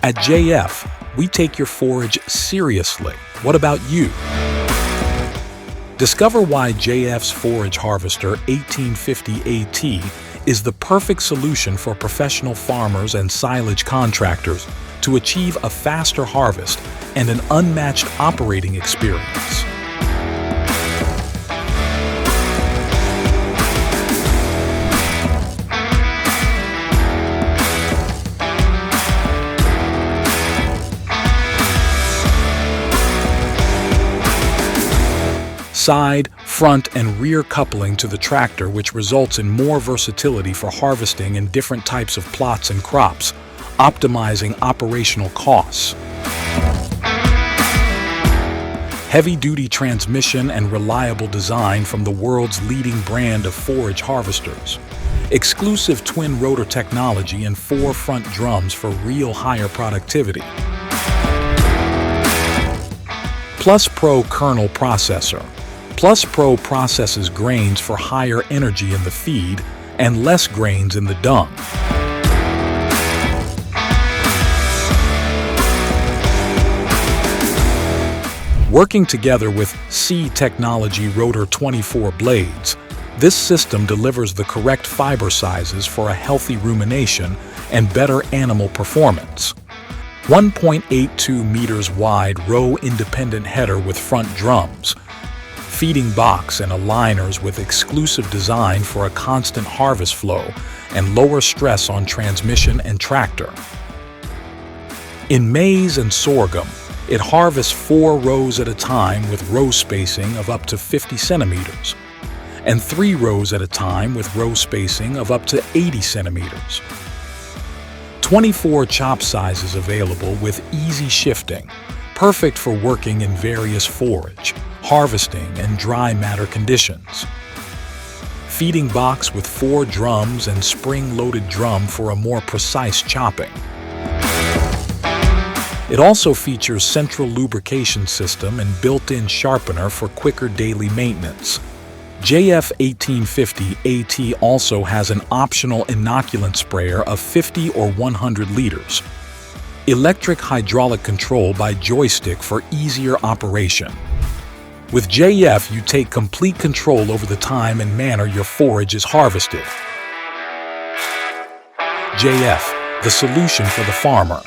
At JF, we take your forage seriously. What about you? Discover why JF's Forage Harvester 1850 AT is the perfect solution for professional farmers and silage contractors to achieve a faster harvest and an unmatched operating experience. Side, front, and rear coupling to the tractor, which results in more versatility for harvesting in different types of plots and crops, optimizing operational costs. Heavy-duty transmission and reliable design from the world's leading brand of forage harvesters. Exclusive twin rotor technology and 4 front drums for real higher productivity. Plus Pro kernel processor. Plus Pro processes grains for higher energy in the feed and less grains in the dung. Working together with C Technology Rotor 24 blades, this system delivers the correct fiber sizes for a healthy rumination and better animal performance. 1.82 meters wide row-independent header with front drums, feeding box and aligners with exclusive design for a constant harvest flow and lower stress on transmission and tractor. In maize and sorghum, it harvests 4 rows at a time with row spacing of up to 50 centimeters, and 3 rows at a time with row spacing of up to 80 centimeters. 24 chop sizes available with easy shifting, perfect for working in various forage, harvesting, and dry matter conditions. Feeding box with 4 drums and spring-loaded drum for a more precise chopping. It also features central lubrication system and built-in sharpener for quicker daily maintenance. JF 1850 AT also has an optional inoculant sprayer of 50 or 100 liters. Electric hydraulic control by joystick for easier operation. With JF, you take complete control over the time and manner your forage is harvested. JF, the solution for the farmer.